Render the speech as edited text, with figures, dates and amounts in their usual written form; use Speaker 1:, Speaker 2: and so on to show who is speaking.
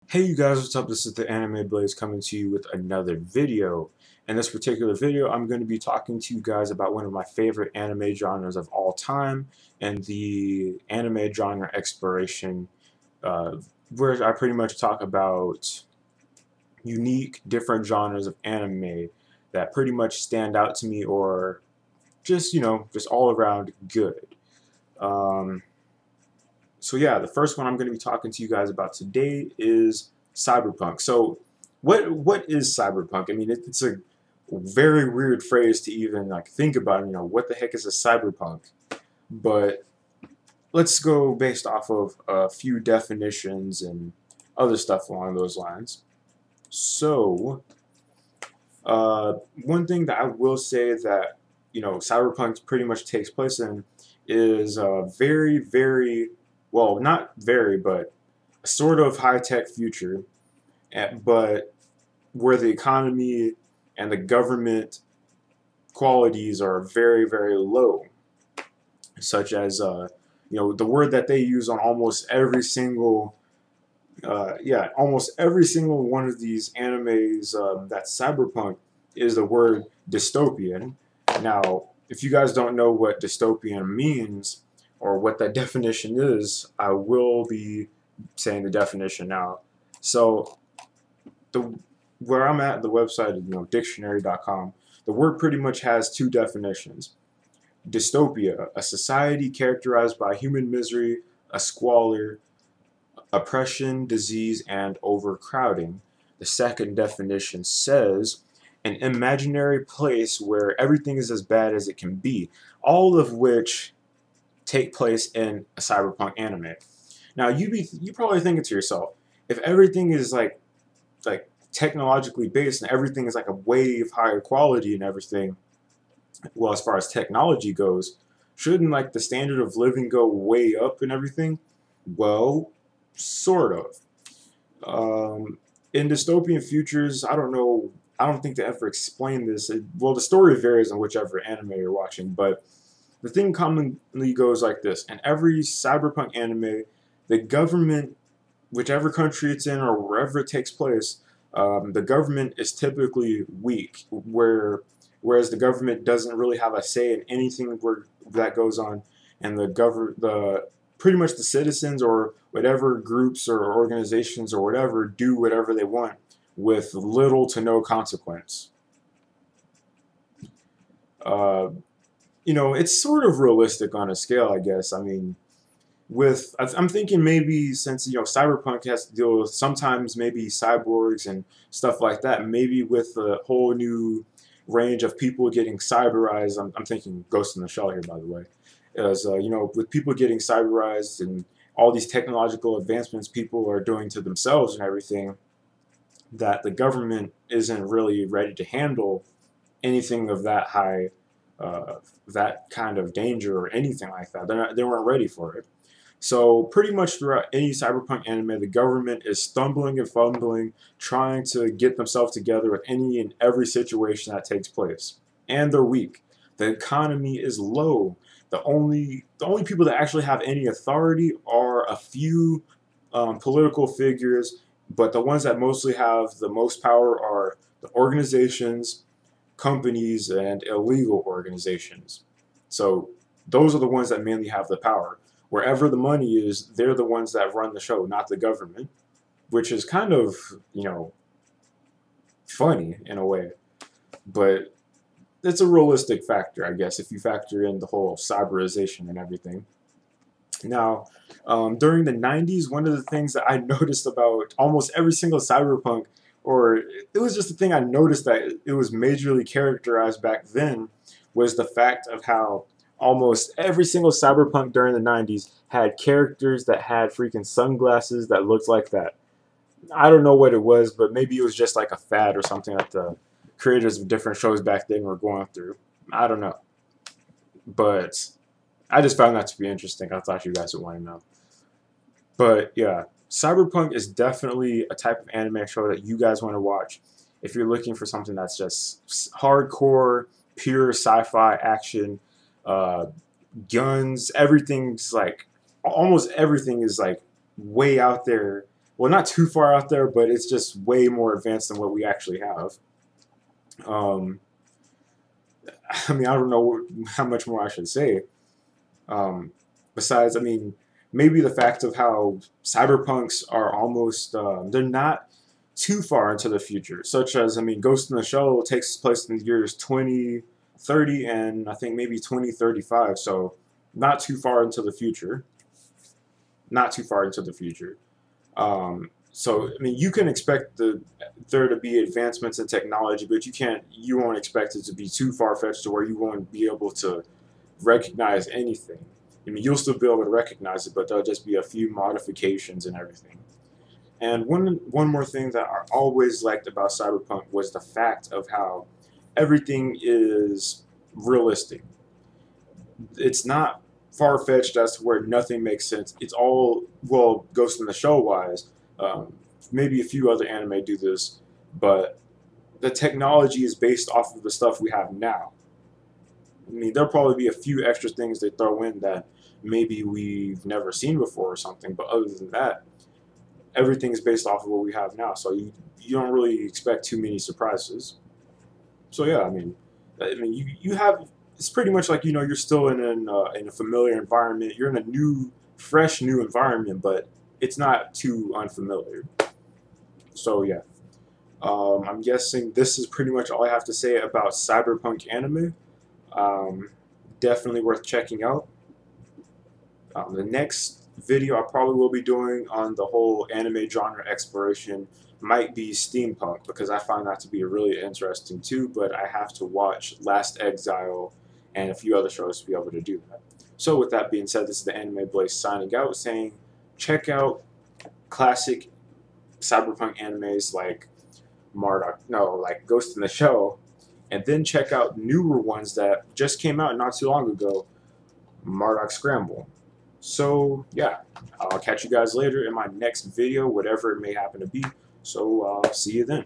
Speaker 1: Hey you guys, what's up? This is the Anime Blaze coming to you with another video. In this particular video, I'm going to be talking to you guys about one of my favorite anime genres of all time, and the anime genre exploration, uh, where I pretty much talk about unique, different genres of anime that pretty much stand out to me, or just, just all around good. Um, so yeah, the first one I'm going to be talking to you guys about today is Cyberpunk. So what is Cyberpunk? I mean, it's a very weird phrase to even like think about. What the heck is a cyberpunk? But let's go based off of a few definitions and other stuff along those lines. So one thing that I will say that cyberpunk pretty much takes place in is a very, very, well, not very, but a sort of high tech future, but where the economy and the government qualities are very, very low, such as the word that they use on almost every single almost every single one of these animes that's cyberpunk is the word dystopian. Now, if you guys don't know what dystopian means or what that definition is, I will be saying the definition now. So, the where I'm at, the website is dictionary.com. The word pretty much has two definitions. Dystopia, a society characterized by human misery, a squalor, oppression, disease, and overcrowding. The second definition says an imaginary place where everything is as bad as it can be, all of which take place in a cyberpunk anime. Now you probably thinking to yourself, if everything is like technologically based and everything is like a wave higher quality and everything, well, as far as technology goes, shouldn't like the standard of living go way up and everything? Well, sort of. In dystopian futures, I don't know. I don't think they ever explain this. Well, the story varies on whichever anime you're watching, but the thing commonly goes like this: in every cyberpunk anime, the government, whichever country it's in or wherever it takes place, the government is typically weak. Whereas the government doesn't really have a say in anything that goes on, and the pretty much the citizens or whatever groups or organizations or whatever do whatever they want with little to no consequence. Uh, it's sort of realistic on a scale, I guess. I mean, I'm thinking maybe since cyberpunk has to deal with sometimes maybe cyborgs and stuff like that, maybe with a whole new range of people getting cyberized. I'm thinking Ghost in the Shell here, by the way, as with people getting cyberized and all these technological advancements people are doing to themselves and everything, that the government isn't really ready to handle anything of that high, that kind of danger or anything like that. They weren't ready for it. So pretty much throughout any cyberpunk anime, the government is stumbling and fumbling, trying to get themselves together with any and every situation that takes place. And they're weak. The economy is low. The only people that actually have any authority are a few political figures, but the ones that mostly have the most power are the organizations, companies, and illegal organizations. So those are the ones that mainly have the power. Wherever the money is, they're the ones that run the show, not the government, which is kind of, funny in a way. But it's a realistic factor, I guess, if you factor in the whole cyberization and everything. Now, during the 90s, one of the things that I noticed about almost every single cyberpunk, or it was just a thing I noticed that it was majorly characterized back then, was the fact of how almost every single cyberpunk during the 90s had characters that had freaking sunglasses that looked like that. I don't know what it was, but maybe it was just like a fad or something that the creators of different shows back then were going through. I don't know. But I just found that to be interesting. I thought you guys would want to know. But yeah, Cyberpunk is definitely a type of anime show that you guys want to watch if you're looking for something that's just hardcore, pure sci-fi action, uh, guns. Everything's like almost everything is like way out there, well, not too far out there, but it's just way more advanced than what we actually have. Um, I mean, I don't know how much more I should say. Um, Besides, I mean, maybe the fact of how cyberpunks are almost, they're not too far into the future, such as, I mean, Ghost in the Shell takes place in the years 2030 and I think maybe 2035, so not too far into the future. Not too far into the future. So I mean, you can expect there to be advancements in technology, but you won't expect it to be too far fetched to where you won't be able to recognize anything. I mean, you'll still be able to recognize it, but there'll just be a few modifications and everything. And one more thing that I always liked about Cyberpunk was the fact of how everything is realistic. It's not far fetched as to where nothing makes sense. It's all, well, Ghost in the Shell wise. Um, Maybe a few other anime do this, but the technology is based off of the stuff we have now. I mean, there'll probably be a few extra things they throw in that maybe we've never seen before or something, but other than that, everything is based off of what we have now. So you don't really expect too many surprises. So yeah, I mean you have, it's pretty much like, you're still in a familiar environment. You're in a new, fresh new environment, but it's not too unfamiliar. So yeah, I'm guessing this is pretty much all I have to say about cyberpunk anime. Um, Definitely worth checking out. The next video I probably will be doing on the whole anime genre exploration might be steampunk, because I find that to be really interesting too, but I have to watch Last Exile and a few other shows to be able to do that. So with that being said, this is the Anime Blaze signing out, saying check out classic cyberpunk animes like like Ghost in the Shell, and then check out newer ones that just came out not too long ago, Marduk Scramble. So yeah, I'll catch you guys later in my next video, whatever it may happen to be. So see you then.